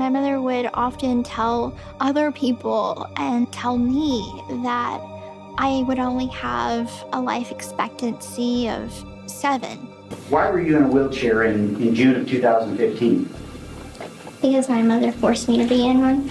My mother would often tell other people and tell me that I would only have a life expectancy of 7. Why were you in a wheelchair in June of 2015? Because my mother forced me to be in one.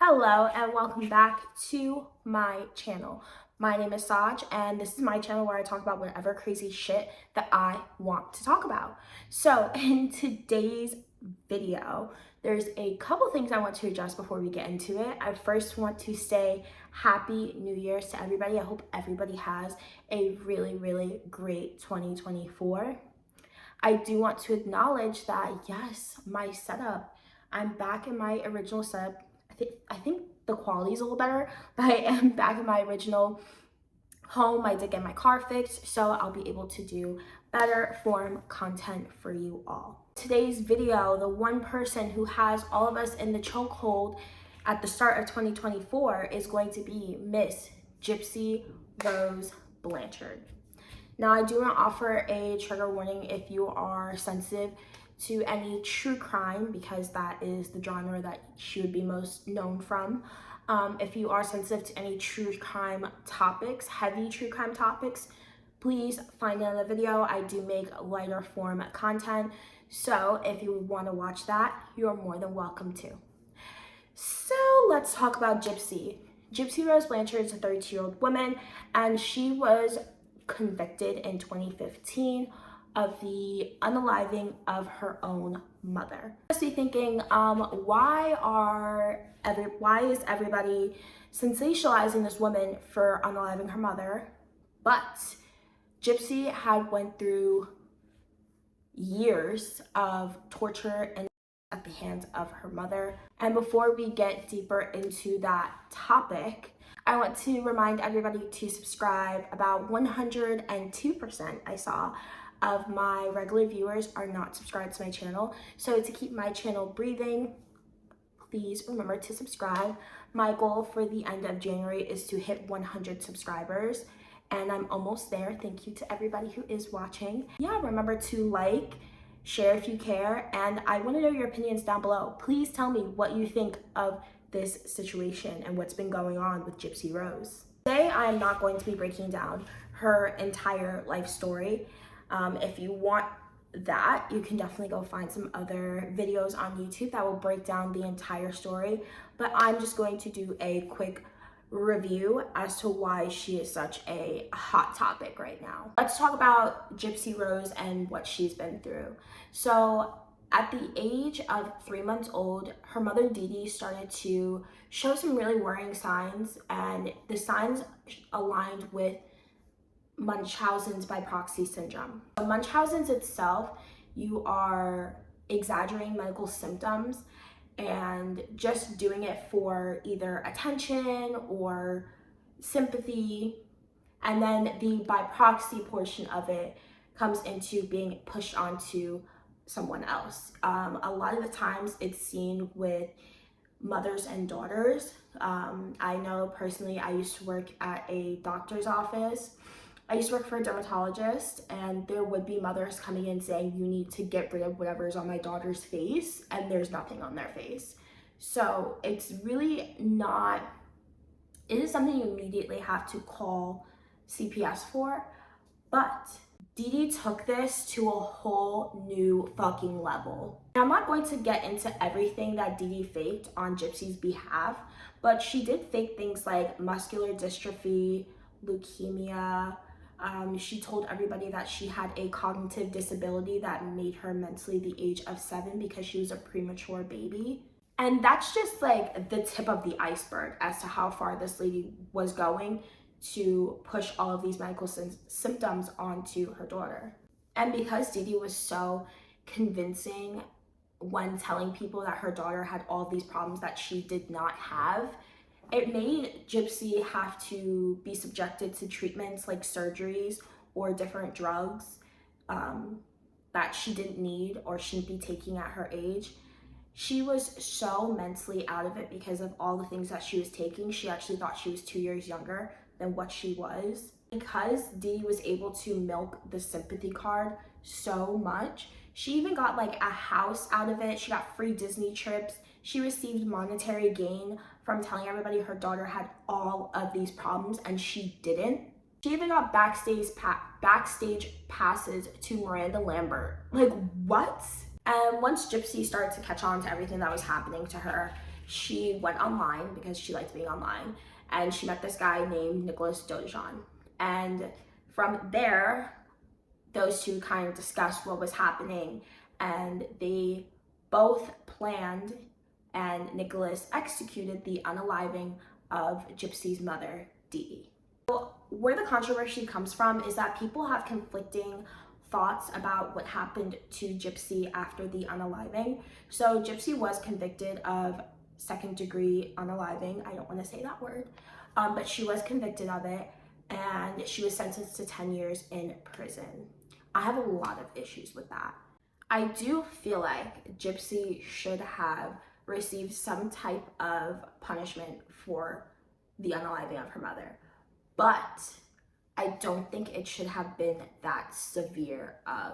Hello and welcome back to my channel. My name is Saj and this is my channel where I talk about whatever crazy shit that I want to talk about. So in today's video, there's a couple things I want to address before we get into it. I first want to say Happy New Year's to everybody. I hope everybody has a really great 2024. I do want to acknowledge that yes, my setup, I'm back in my original setup. I think the quality is a little better, but I am back in my original home. I did get my car fixed, so I'll be able to do better form content for you all. Today's video, the one person who has all of us in the chokehold at the start of 2024 is going to be Miss Gypsy Rose Blanchard. Now, I do want to offer a trigger warning if you are sensitive to any true crime, because that is the genre that she would be most known from. If you are sensitive to any true crime topics, heavy true crime topics, please find another video. I do make lighter form content, so if you want to watch that, you're more than welcome to. So let's talk about Gypsy. Gypsy Rose Blanchard is a 32-year-old woman, and she was convicted in 2015 of the unaliving of her own mother. I must be thinking, why is everybody sensationalizing this woman for unaliving her mother? But Gypsy had went through years of torture and at the hands of her mother. And before we get deeper into that topic, I want to remind everybody to subscribe. About 102% I saw of my regular viewers are not subscribed to my channel. So to keep my channel breathing, please remember to subscribe. My goal for the end of January is to hit 100 subscribers, and I'm almost there. Thank you to everybody who is watching. Yeah, remember to like, share if you care, and I want to know your opinions down below. Please tell me what you think of this situation and what's been going on with Gypsy Rose. Today, I am not going to be breaking down her entire life story. If you want that, you can definitely go find some other videos on YouTube that will break down the entire story, but I'm just going to do a quick review as to why she is such a hot topic right now. Let's talk about Gypsy Rose and what she's been through. So at the age of 3 months old, her mother Dede started to show some really worrying signs, and the signs aligned with Munchausen's by proxy syndrome. So Munchausen's itself, you are exaggerating medical symptoms and just doing it for either attention or sympathy. And then the by proxy portion of it comes into being pushed onto someone else. A lot of the times it's seen with mothers and daughters. I know personally, I used to work at a doctor's office. I used to work for a dermatologist, and there would be mothers coming in saying, you need to get rid of whatever is on my daughter's face, and there's nothing on their face. So it's really not, it is something you immediately have to call CPS for, but Dede took this to a whole new fucking level. And I'm not going to get into everything that Dede faked on Gypsy's behalf, but she did fake things like muscular dystrophy, leukemia. She told everybody that she had a cognitive disability that made her mentally the age of 7 because she was a premature baby. And that's just like the tip of the iceberg as to how far this lady was going to push all of these medical symptoms onto her daughter. And because Dede was so convincing when telling people that her daughter had all these problems that she did not have, it made Gypsy have to be subjected to treatments like surgeries or different drugs that she didn't need or shouldn't be taking at her age. She was so mentally out of it because of all the things that she was taking. She actually thought she was 2 years younger than what she was. Because Dede was able to milk the sympathy card so much, she even got like a house out of it. She got free Disney trips. She received monetary gain from telling everybody her daughter had all of these problems and she didn't. She even got backstage passes to Miranda Lambert. Like, what? And once Gypsy started to catch on to everything that was happening to her, she went online because she liked being online, and she met this guy named Nicholas Godejohn. And from there, those two kind of discussed what was happening, and they both planned and Nicholas executed the unaliving of Gypsy's mother, Dede. Where the controversy comes from is that people have conflicting thoughts about what happened to Gypsy after the unaliving. So Gypsy was convicted of second-degree unaliving. I don't want to say that word, but she was convicted of it, and she was sentenced to 10 years in prison. I have a lot of issues with that. I do feel like Gypsy should have received some type of punishment for the unaliving of her mother, but I don't think it should have been that severe of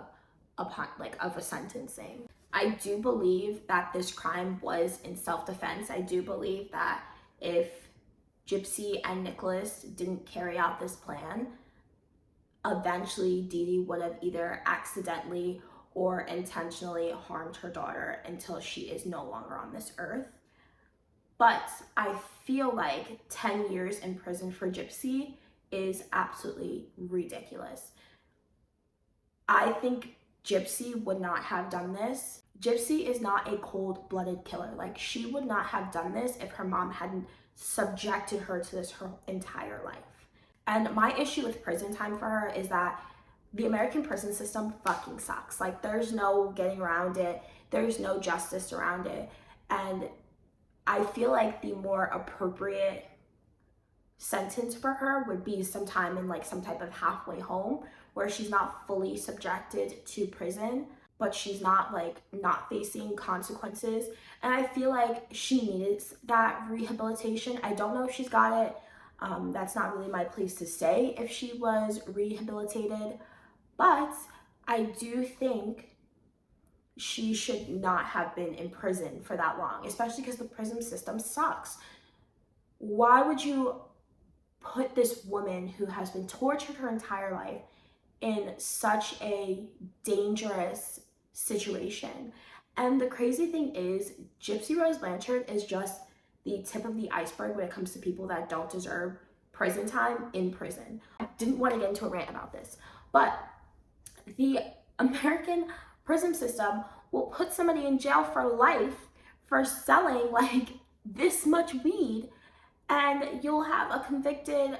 a sentencing. I do believe that this crime was in self-defense. I do believe that if Gypsy and Nicholas didn't carry out this plan, eventually Dede would have either accidentally or intentionally harmed her daughter until she is no longer on this earth. But I feel like 10 years in prison for Gypsy is absolutely ridiculous. I think Gypsy would not have done this. Gypsy is not a cold-blooded killer. Like, she would not have done this if her mom hadn't subjected her to this her entire life. And my issue with prison time for her is that the American prison system fucking sucks. Like, there's no getting around it. There's no justice around it. And I feel like the more appropriate sentence for her would be sometime in like some type of halfway home where she's not fully subjected to prison, but she's not facing consequences. And I feel like she needs that rehabilitation. I don't know if she's got it. That's not really my place to say if she was rehabilitated, but I do think she should not have been in prison for that long, especially because the prison system sucks. Why would you put this woman who has been tortured her entire life in such a dangerous situation? And the crazy thing is, Gypsy Rose Blanchard is just the tip of the iceberg when it comes to people that don't deserve prison time in prison. I didn't want to get into a rant about this, but the American prison system will put somebody in jail for life for selling like this much weed, and you'll have a convicted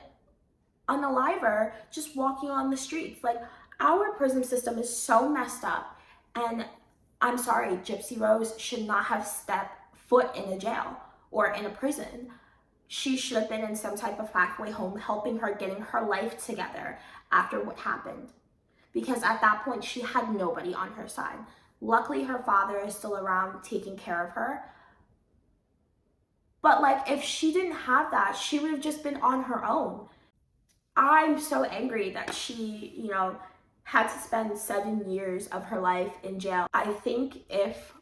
unaliver just walking on the streets. Like, our prison system is so messed up, and I'm sorry, Gypsy Rose should not have stepped foot in a jail or in a prison. She should have been in some type of halfway home helping her, getting her life together after what happened. Because at that point, she had nobody on her side. Luckily, her father is still around taking care of her. But like, if she didn't have that, she would have just been on her own. I'm so angry that she, had to spend 7 years of her life in jail. I think if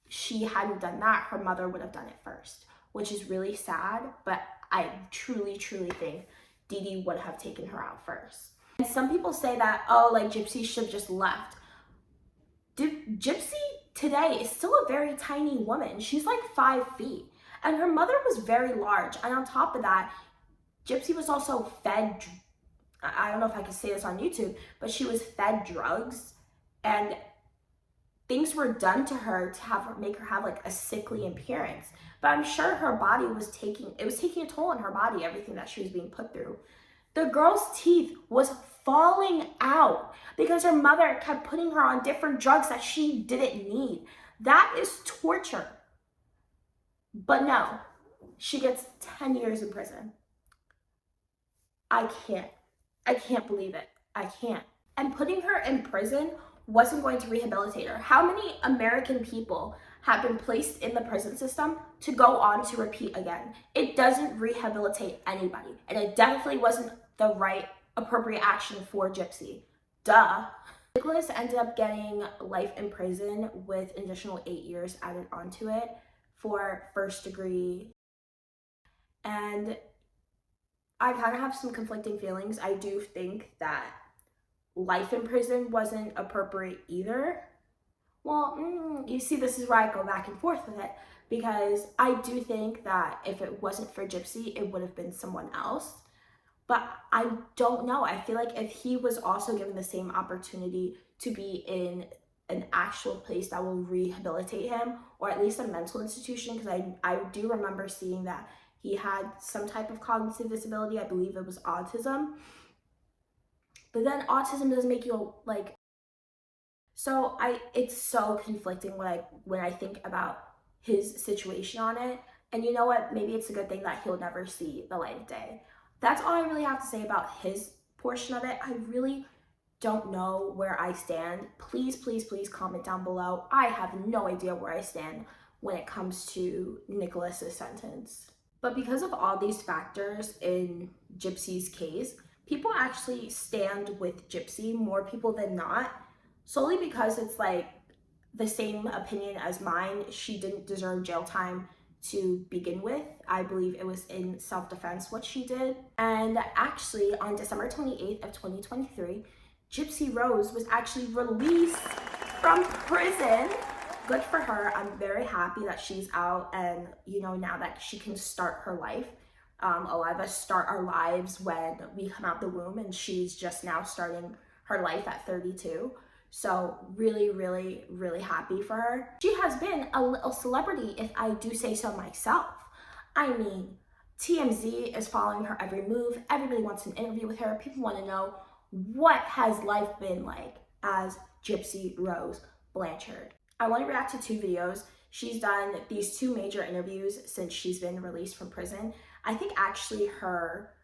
she hadn't done that, her mother would have done it first, which is really sad, but I truly, truly think Dede would have taken her out first. And some people say that, oh, like Gypsy should have just left. Gypsy today is still a very tiny woman. She's like 5 feet. And her mother was very large. And on top of that, Gypsy was also fed, I don't know if I can say this on YouTube, but she was fed drugs. And things were done to her to make her have like a sickly appearance. But I'm sure her body was taking a toll on her body, everything that she was being put through. The girl's teeth was falling out because her mother kept putting her on different drugs that she didn't need. That is torture. But no, she gets 10 years in prison. I can't believe it. I can't. And putting her in prison wasn't going to rehabilitate her. How many American people have been placed in the prison system to go on to repeat again? It doesn't rehabilitate anybody. And it definitely wasn't the right appropriate action for Gypsy. Duh. Nicholas ended up getting life in prison with an additional 8 years added onto it for first degree. And I kind of have some conflicting feelings. I do think that life in prison wasn't appropriate either. Well, you see, this is where I go back and forth with it, because I do think that if it wasn't for Gypsy, it would have been someone else. But I don't know. I feel like if he was also given the same opportunity to be in an actual place that will rehabilitate him, or at least a mental institution, because I do remember seeing that he had some type of cognitive disability. I believe it was autism. But then autism doesn't make you like, so it's so conflicting when I think about his situation on it. And you know what? Maybe it's a good thing that he'll never see the light of day. That's all I really have to say about his portion of it. I really don't know where I stand. Please, please, please comment down below. I have no idea where I stand when it comes to Nicholas's sentence. But because of all these factors in Gypsy's case, people actually stand with Gypsy, more people than not, solely because it's like the same opinion as mine. She didn't deserve jail time to begin with. I believe it was in self-defense what she did. And actually on December 28th of 2023, Gypsy Rose was actually released from prison. Good for her. I'm very happy that she's out, and you know, now that she can start her life. A lot of us start our lives when we come out the womb, and she's just now starting her life at 32. So really, really, really happy for her. She has been a little celebrity, if I do say so myself. I mean, TMZ is following her every move. Everybody wants an interview with her. People want to know, what has life been like as Gypsy Rose Blanchard? I want to react to 2 videos. She's done these 2 major interviews since she's been released from prison. I think actually her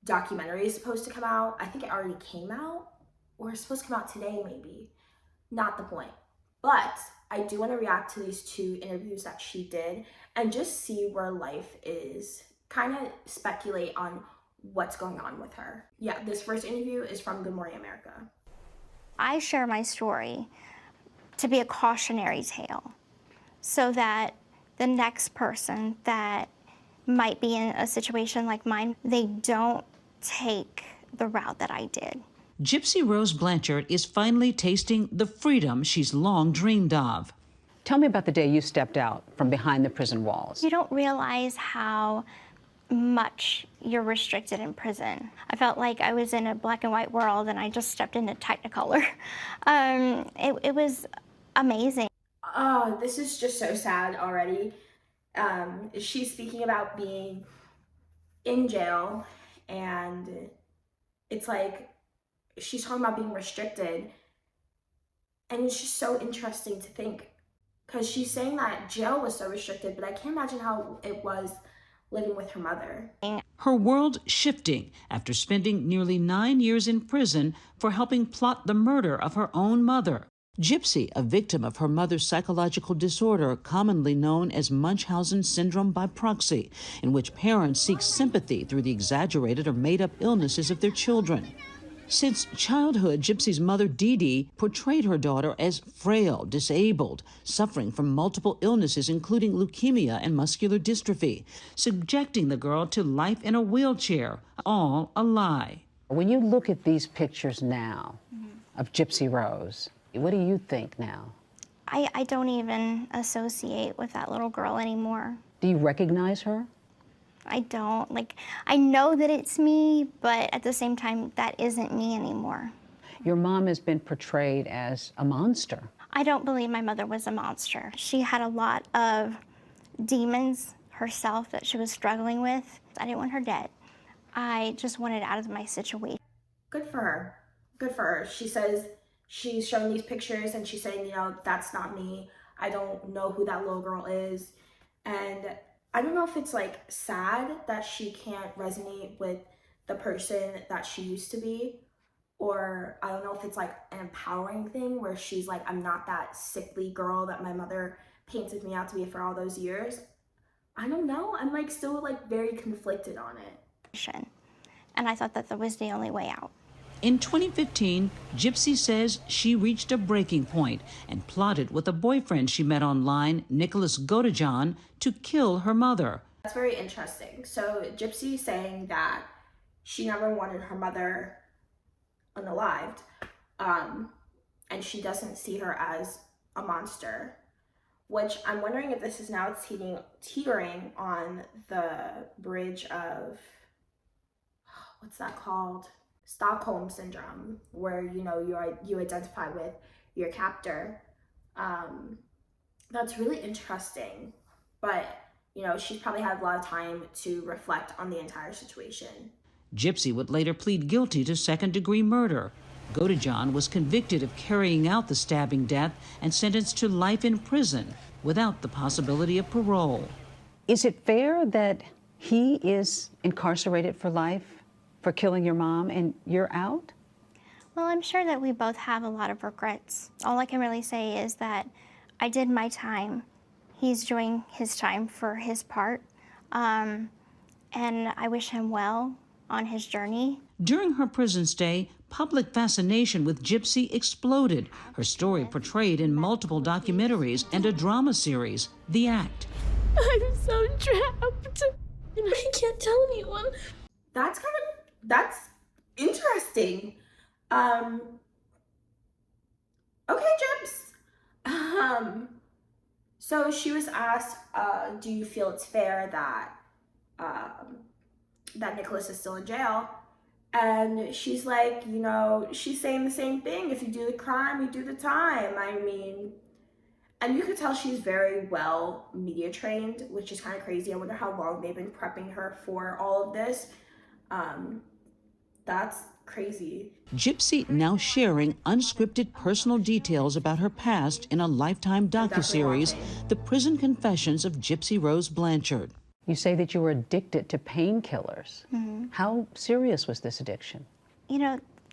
documentary is supposed to come out. I think it already came out, or it's supposed to come out today maybe. Not the point. But I do want to react to these 2 interviews that she did and just see where life is. Kind of speculate on what's going on with her. Yeah, this first interview is from Good Morning America. I share my story to be a cautionary tale so that the next person that might be in a situation like mine, they don't take the route that I did. Gypsy Rose Blanchard is finally tasting the freedom she's long dreamed of. Tell me about the day you stepped out from behind the prison walls. You don't realize how much you're restricted in prison. I felt like I was in a black and white world and I just stepped into Technicolor. It was amazing. Oh, this is just so sad already. She's speaking about being in jail, and it's like she's talking about being restricted, and it's just so interesting to think, because she's saying that jail was so restricted, but I can't imagine how it was living with her mother. Her world shifting after spending nearly 9 years in prison for helping plot the murder of her own mother. Gypsy, a victim of her mother's psychological disorder, commonly known as Munchausen syndrome by proxy, in which parents seek sympathy through the exaggerated or made-up illnesses of their children. Since childhood, Gypsy's mother, Dede, portrayed her daughter as frail, disabled, suffering from multiple illnesses, including leukemia and muscular dystrophy, subjecting the girl to life in a wheelchair, all a lie. When you look at these pictures now of Gypsy Rose, what do you think now? I don't even associate with that little girl anymore. Do you recognize her? I don't. Like, I know that it's me, but at the same time, that isn't me anymore. Your mom has been portrayed as a monster. I don't believe my mother was a monster. She had a lot of demons herself that she was struggling with. I didn't want her dead. I just wanted out of my situation. Good for her. Good for her. She says she's showing these pictures and she's saying, you know, that's not me. I don't know who that little girl is. And I don't know if it's like sad that she can't resonate with the person that she used to be, or I don't know if it's like an empowering thing where she's like, I'm not that sickly girl that my mother painted me out to be for all those years. I don't know. I'm like still like very conflicted on it. And I thought that that was the only way out. In 2015, Gypsy says she reached a breaking point and plotted with a boyfriend she met online, Nicholas Godejohn, to kill her mother. That's very interesting. So Gypsy saying that she never wanted her mother unalived, and she doesn't see her as a monster, which I'm wondering if this is now teetering on the bridge of, what's that called? Stockholm syndrome, where you identify with your captor. That's really interesting, but she's probably had a lot of time to reflect on the entire situation. Gypsy would later plead guilty to second-degree murder. Godejohn was convicted of carrying out the stabbing death and sentenced to life in prison without the possibility of parole. Is it fair that he is incarcerated for life for killing your mom and you're out? Well, I'm sure that we both have a lot of regrets. All I can really say is that I did my time. He's doing his time for his part, and I wish him well on his journey. During her prison stay, public fascination with Gypsy exploded. Her story portrayed in multiple documentaries and a drama series, The Act. I'm so trapped, and I can't tell anyone. That's interesting. Okay, Gyps. So she was asked, do you feel it's fair that that Nicholas is still in jail? And she's like, she's saying the same thing. If you do the crime, you do the time. I mean, and you could tell she's very well media trained, which is kind of crazy. I wonder how long they've been prepping her for all of this. That's crazy. Gypsy now sharing unscripted personal details about her past in a Lifetime docuseries, The Prison Confessions of Gypsy Rose Blanchard. You say that you were addicted to painkillers. Mm-hmm. How serious was this addiction?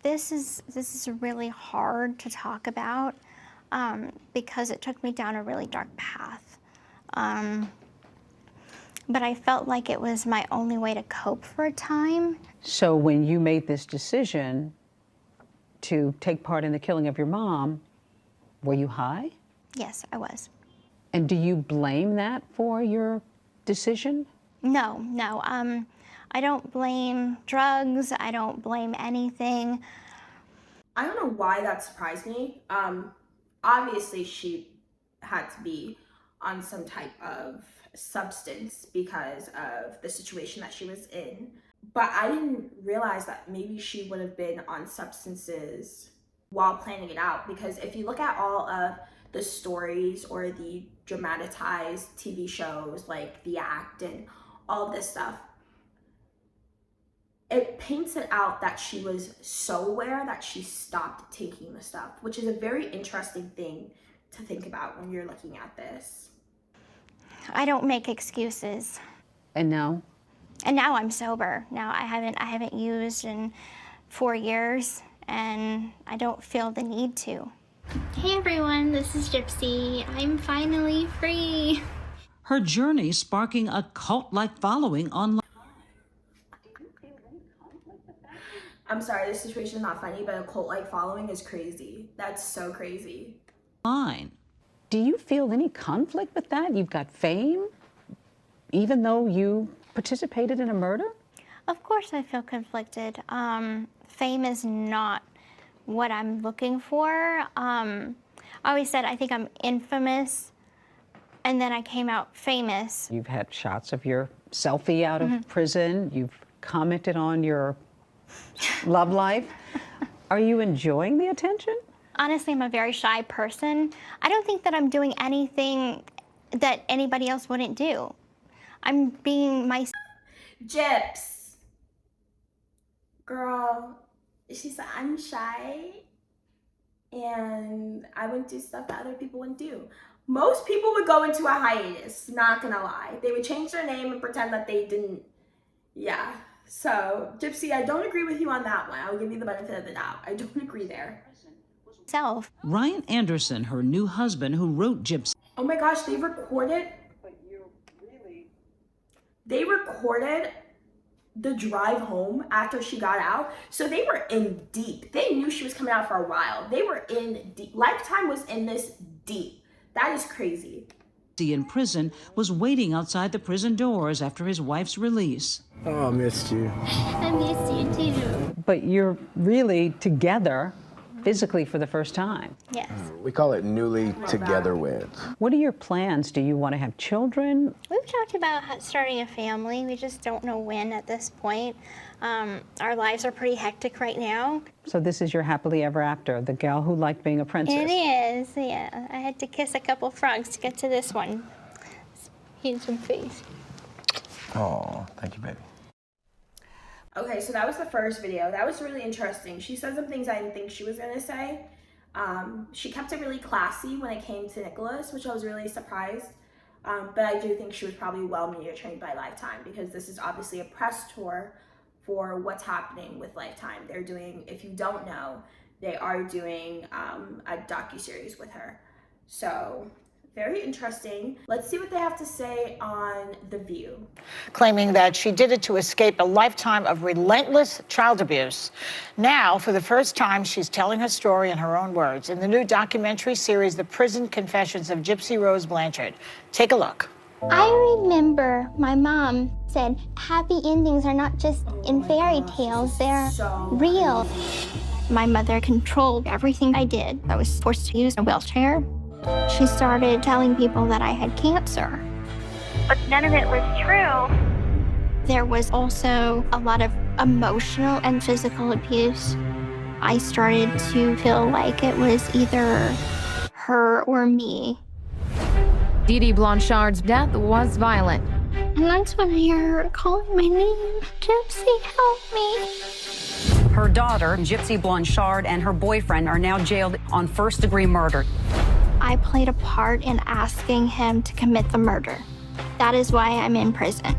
This is really hard to talk about because it took me down a really dark path. But I felt like it was my only way to cope for a time. So when you made this decision to take part in the killing of your mom, were you high? Yes, I was. And do you blame that for your decision? No. I don't blame drugs. I don't blame anything. I don't know why that surprised me. Obviously she had to be on some type of substance because of the situation that she was in. But I didn't realize that maybe she would have been on substances while planning it out, because if you look at all of the stories or the dramatized TV shows like The Act and all of this stuff, it paints it out that she was so aware that she stopped taking the stuff, which is a very interesting thing to think about when you're looking at this. I don't make excuses. And now? And now I'm sober. Now I haven't used in 4 years, and I don't feel the need to. Hey everyone, this is Gypsy. I'm finally free. Her journey sparking a cult-like following online. I'm sorry, this situation is not funny, but a cult-like following is crazy. That's so crazy. Do you feel any conflict with that? You've got fame, even though you participated in a murder? Of course I feel conflicted. Fame is not what I'm looking for. I always said I think I'm infamous, and then I came out famous. You've had shots of your selfie out of prison. You've commented on your love life. Are you enjoying the attention? Honestly, I'm a very shy person. I don't think that I'm doing anything that anybody else wouldn't do. I'm being myself. Gyps. Girl, she said I'm shy and I wouldn't do stuff that other people wouldn't do. Most people would go into a hiatus, not gonna lie. They would change their name and pretend that they didn't. Yeah. So, Gypsy, I don't agree with you on that one. I'll give you the benefit of the doubt. I don't agree there. Ryan Anderson, her new husband who wrote Gypsy. Oh my gosh, they recorded the drive home after she got out. So they were in deep. They knew she was coming out for a while. They were in deep. Lifetime was in this deep. That is crazy. In prison was waiting outside the prison doors after his wife's release. Oh, I missed you. I miss you too. But you're really together physically for the first time. Yes. We call it newly together with. What are your plans? Do you want to have children? We've talked about starting a family. We just don't know when at this point. Our lives are pretty hectic right now. So this is your happily ever after, the gal who liked being a princess. It is, yeah. I had to kiss a couple frogs to get to this one. Handsome face. Oh, thank you, baby. Okay, so that was the first video. That was really interesting. She said some things I didn't think she was gonna say. She kept it really classy when it came to Nicholas, which I was really surprised. But I do think she was probably well media trained by Lifetime, because this is obviously a press tour for what's happening with Lifetime. They're doing, if you don't know, they are doing a docuseries with her. So very interesting. Let's see what they have to say on The View. Claiming that she did it to escape a lifetime of relentless child abuse. Now, for the first time, she's telling her story in her own words in the new documentary series, The Prison Confessions of Gypsy Rose Blanchard. Take a look. I remember my mom said happy endings are not just in fairy tales, they're real. My mother controlled everything I did. I was forced to use a wheelchair. She started telling people that I had cancer. But none of it was true. There was also a lot of emotional and physical abuse. I started to feel like it was either her or me. Dede Blanchard's death was violent. And that's when I heard her calling my name. Gypsy, help me. Her daughter, Gypsy Blanchard, and her boyfriend are now jailed on first-degree murder. I played a part in asking him to commit the murder. That is why I'm in prison.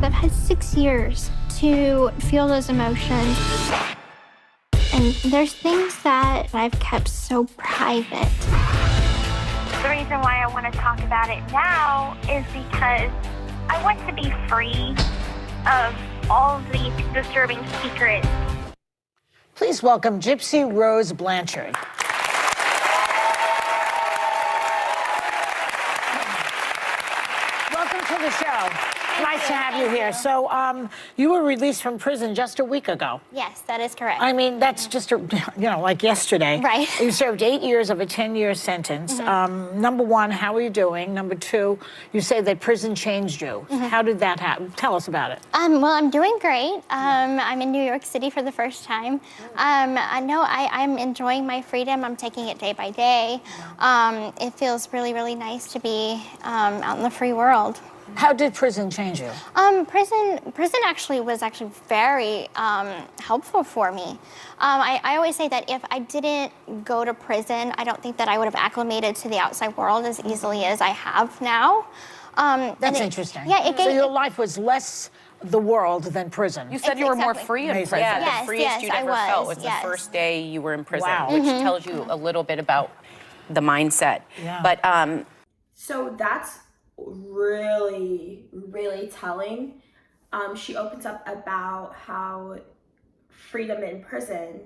I've had 6 years to feel those emotions. And there's things that I've kept so private. The reason why I want to talk about it now is because I want to be free of all of these disturbing secrets. Please welcome Gypsy Rose Blanchard. Welcome to the show. Nice to have you here. So, you were released from prison just a week ago. Yes, that is correct. I mean, that's just, like yesterday. Right. You served 8 years of a 10-year sentence. Number one, how are you doing? Number two, you say that prison changed you. How did that happen? Tell us about it. Well, I'm doing great. I'm in New York City for the first time. I'm enjoying my freedom. I'm taking it day by day. It feels really, really nice to be out in the free world. How did prison change you? Prison actually was very helpful for me. I always say that if I didn't go to prison, I don't think that I would have acclimated to the outside world as easily as I have now. That's interesting. Yeah, so your life was less the world than prison. You said you were more free in prison. Yeah, yes, the freest you'd ever felt was the first day you were in prison, which tells you a little bit about the mindset. Yeah. But So that's really, really telling. She opens up about how freedom in prison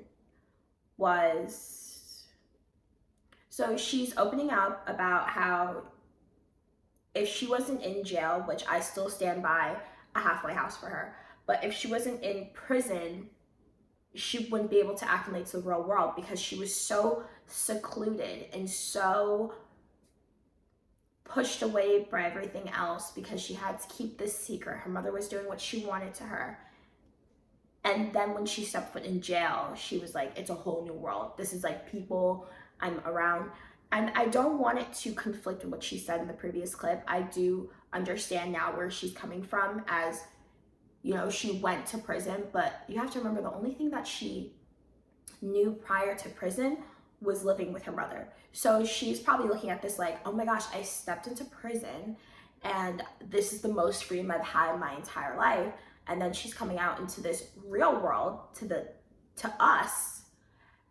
was. So she's opening up about how if she wasn't in jail, which I still stand by, a halfway house for her, but if she wasn't in prison, she wouldn't be able to acclimate to the real world because she was so secluded and so pushed away by everything else because she had to keep this secret. Her mother was doing what she wanted to her. And then when she stepped foot in jail, she was like, it's a whole new world. This is like people I'm around. And I don't want it to conflict with what she said in the previous clip. I do understand now where she's coming from, as, she went to prison, but you have to remember the only thing that she knew prior to prison was living with her mother. So she's probably looking at this like, oh my gosh, I stepped into prison and this is the most freedom I've had in my entire life. And then she's coming out into this real world to us.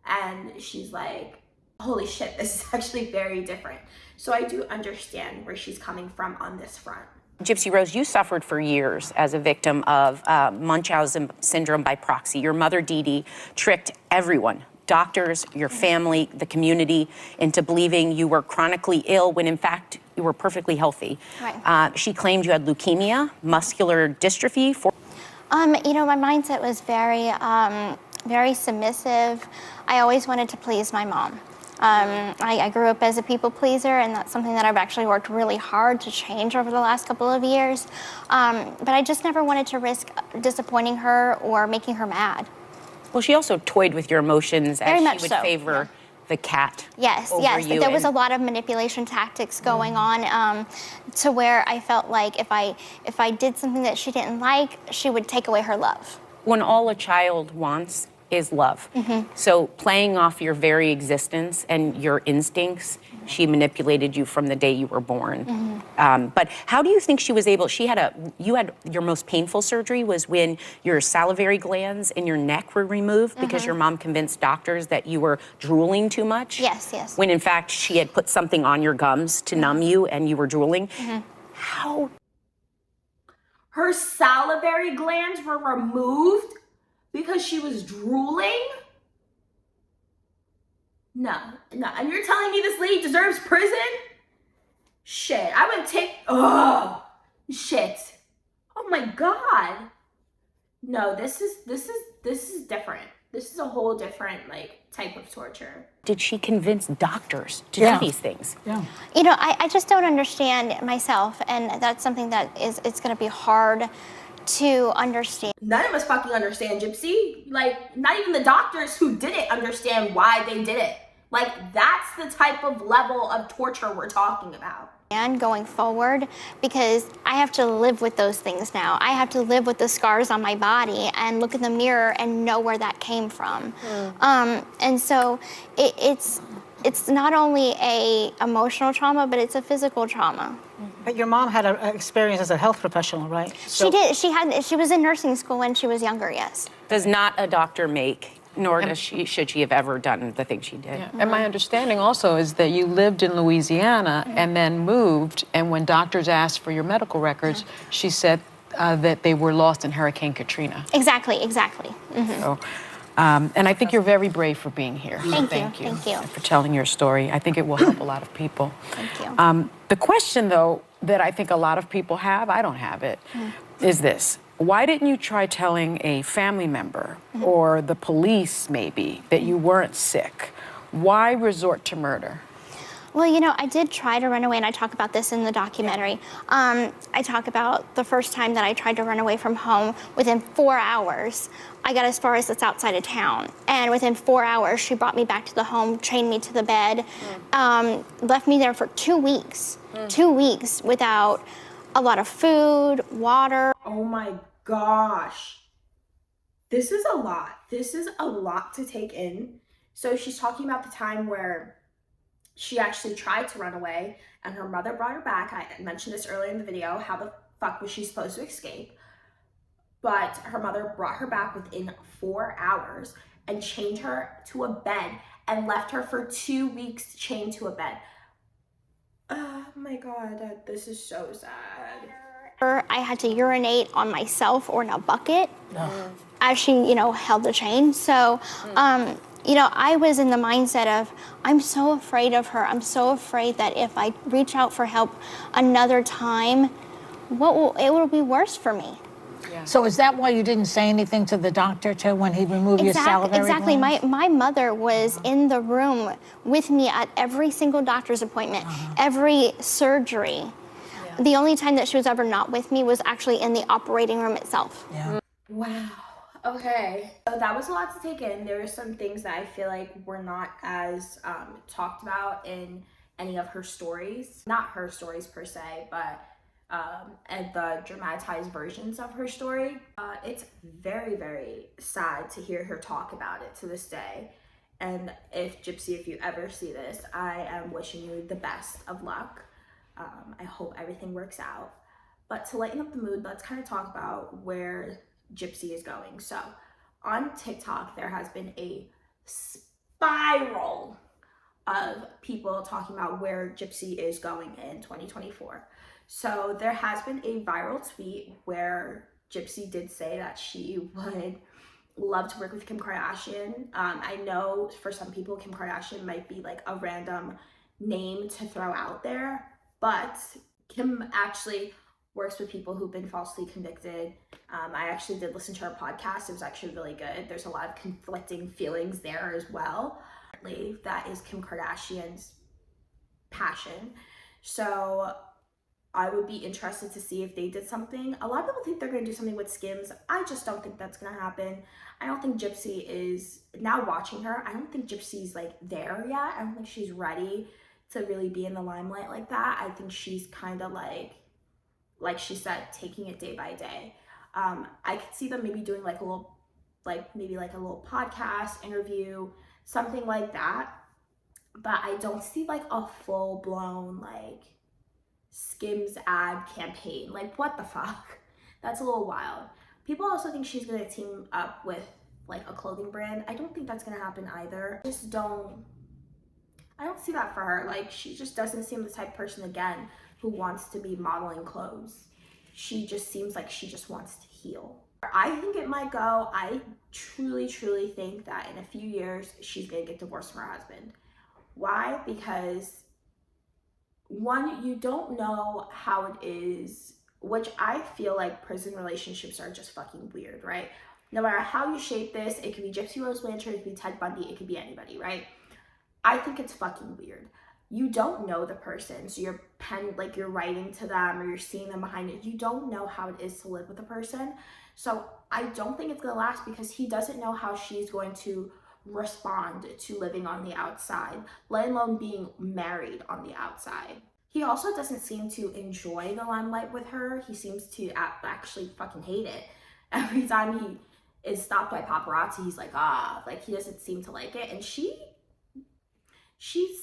And she's like, holy shit, this is actually very different. So I do understand where she's coming from on this front. Gypsy Rose, you suffered for years as a victim of Munchausen syndrome by proxy. Your mother, Dede, tricked everyone, doctors, your family, the community, into believing you were chronically ill when in fact you were perfectly healthy. Right. She claimed you had leukemia, muscular dystrophy. You know, my mindset was very submissive. I always wanted to please my mom. I grew up as a people pleaser, and that's something that I've actually worked really hard to change over the last couple of years. But I just never wanted to risk disappointing her or making her mad. Well, she also toyed with your emotions Very as much she would so, favor the cat. Yes, over yes. you. There was a lot of manipulation tactics going on to where I felt like if I did something that she didn't like, she would take away her love. When all a child wants is love. Mm-hmm. So playing off your very existence and your instincts, she manipulated you from the day you were born. Mm-hmm. But how do you think she was able, you had your most painful surgery was when your salivary glands in your neck were removed because your mom convinced doctors that you were drooling too much? Yes, yes. When in fact she had put something on your gums to numb you and you were drooling. How? Her salivary glands were removed because she was drooling? No. And you're telling me this lady deserves prison? Shit, I would take, shit. Oh my God. No, this is different. This is a whole different, type of torture. Did she convince doctors to do these things? Yeah. You know, I just don't understand myself, and that's something that it's going to be hard to understand. None of us fucking understand, Gypsy. Not even the doctors who did it understand why they did it. That's the type of level of torture we're talking about. And going forward, because I have to live with those things now. I have to live with the scars on my body and look in the mirror and know where that came from. And so it's not only a emotional trauma, but it's a physical trauma. But your mom had an experience as a health professional, right? She did. She was in nursing school when she was younger, yes. Does not a doctor make, nor should she have ever done the thing she did. Yeah. And my understanding also is that you lived in Louisiana and then moved, and when doctors asked for your medical records, she said that they were lost in Hurricane Katrina. Exactly. So, and I think you're very brave for being here. Thank you. And for telling your story. I think it will help a lot of people. Thank you. The question, though, that I think a lot of people have, I don't have it, is this. Why didn't you try telling a family member or the police, maybe, that you weren't sick? Why resort to murder? Well, you know, I did try to run away, and I talk about this in the documentary. I talk about the first time that I tried to run away from home. Within 4 hours, I got as far as it's outside of town. And within 4 hours, she brought me back to the home, chained me to the bed, left me there for 2 weeks. 2 weeks without a lot of food, water. Oh my gosh. This is a lot. This is a lot to take in. So she's talking about the time where she actually tried to run away and her mother brought her back. I mentioned this earlier in the video. How the fuck was she supposed to escape? But her mother brought her back within 4 hours and chained her to a bed and left her for 2 weeks chained to a bed. Oh my God, this is so sad. I had to urinate on myself or in a bucket as she, held the chain. So, I was in the mindset of, I'm so afraid of her. I'm so afraid that if I reach out for help another time, it will be worse for me. Yeah. So is that why you didn't say anything to the doctor when he removed your salivary Exactly. glands? My mother was in the room with me at every single doctor's appointment, every surgery. Yeah. The only time that she was ever not with me was actually in the operating room itself. Yeah. Wow. Okay. So that was a lot to take in. There were some things that I feel like were not as talked about in any of her stories. Not her stories per se, but and the dramatized versions of her story. It's very, very sad to hear her talk about it to this day. And Gypsy, if you ever see this, I am wishing you the best of luck. I hope everything works out. But to lighten up the mood, let's kind of talk about where Gypsy is going. So on TikTok, there has been a spiral of people talking about where Gypsy is going in 2024. So there has been a viral tweet where Gypsy did say that she would love to work with Kim Kardashian. I know for some people, Kim Kardashian might be like a random name to throw out there, but Kim actually works with people who've been falsely convicted. I actually did listen to her podcast. It was actually really good. There's a lot of conflicting feelings there as well. That is Kim Kardashian's passion. So I would be interested to see if they did something. A lot of people think they're going to do something with Skims. I just don't think that's going to happen. I don't think Gypsy is, now watching her, I don't think Gypsy's like there yet. I don't think she's ready to really be in the limelight like that. I think she's kind of like she said, taking it day by day. I could see them maybe doing like a little, maybe like a little podcast interview, something like that. But I don't see like a full blown like Skims ad campaign. Like, what the fuck? That's a little wild. People also think she's gonna team up with like a clothing brand. I don't think that's gonna happen either. I don't see that for her. Like, she just doesn't seem the type of person, again, who wants to be modeling clothes. She just seems like she just wants to heal. I think it might go. I truly, truly think that in a few years, she's gonna get divorced from her husband. Why? Because one, you don't know how it is, which I feel like prison relationships are just fucking weird, right? No matter how you shape this, it could be Gypsy Rose Blanchard, it could be Ted Bundy, it could be anybody, right? I think it's fucking weird. You don't know the person, so you're writing to them or you're seeing them behind it. You don't know how it is to live with a person. So I don't think it's gonna last because he doesn't know how she's going to respond to living on the outside, let alone being married on the outside. He also doesn't seem to enjoy the limelight with her. He seems to actually fucking hate it. Every time he is stopped by paparazzi, he's like, he doesn't seem to like it. And she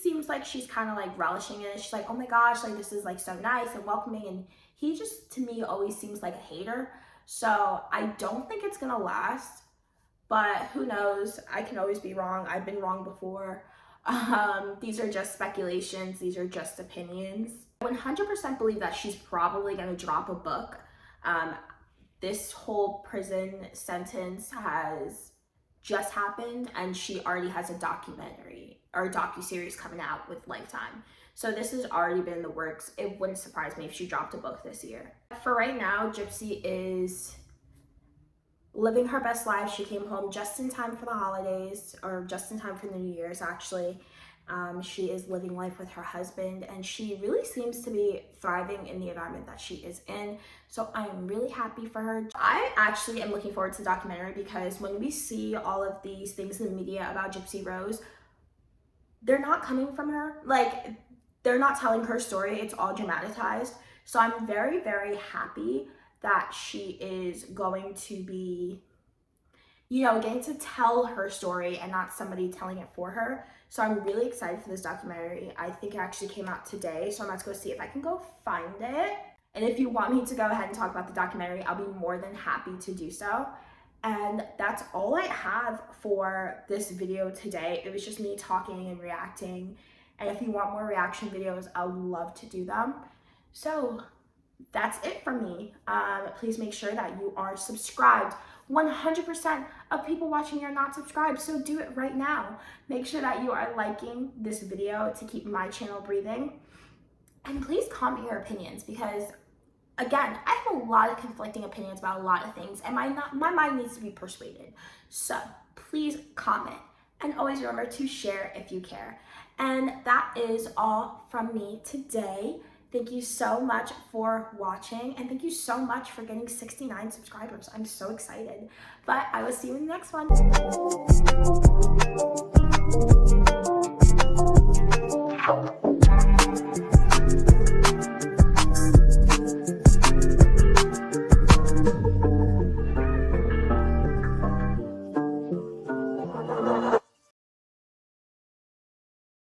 seems like she's kind of like relishing it. She's like, oh my gosh, like this is like so nice and welcoming. And he just, to me, always seems like a hater. So I don't think it's gonna last, but who knows? I can always be wrong. I've been wrong before. These are just speculations. These are just opinions. I 100% believe that she's probably gonna drop a book. This whole prison sentence has just happened and she already has a documentary or a docuseries coming out with Lifetime. So this has already been in the works. It wouldn't surprise me if she dropped a book this year. For right now, Gypsy is living her best life. She came home just in time for the holidays, or just in time for the New Year's actually. She is living life with her husband and she really seems to be thriving in the environment that she is in. So I am really happy for her. I actually am looking forward to the documentary because when we see all of these things in the media about Gypsy Rose, they're not coming from her. Like, they're not telling her story. It's all dramatized. So I'm very, very happy that she is going to be, getting to tell her story and not somebody telling it for her. So I'm really excited for this documentary. I think it actually came out today, so I'm about to go see if I can go find it. And if you want me to go ahead and talk about the documentary, I'll be more than happy to do so. And that's all I have for this video today. It was just me talking and reacting. And if you want more reaction videos, I would love to do them. So that's it from me. Please make sure that you are subscribed. 100% of people watching are not subscribed, so do it right now. Make sure that you are liking this video to keep my channel breathing. And please comment your opinions because, again, I have a lot of conflicting opinions about a lot of things and my mind needs to be persuaded. So please comment and always remember to share if you care. And that is all from me today. Thank you so much for watching and thank you so much for getting 69 subscribers. I'm so excited, but I will see you in the next one.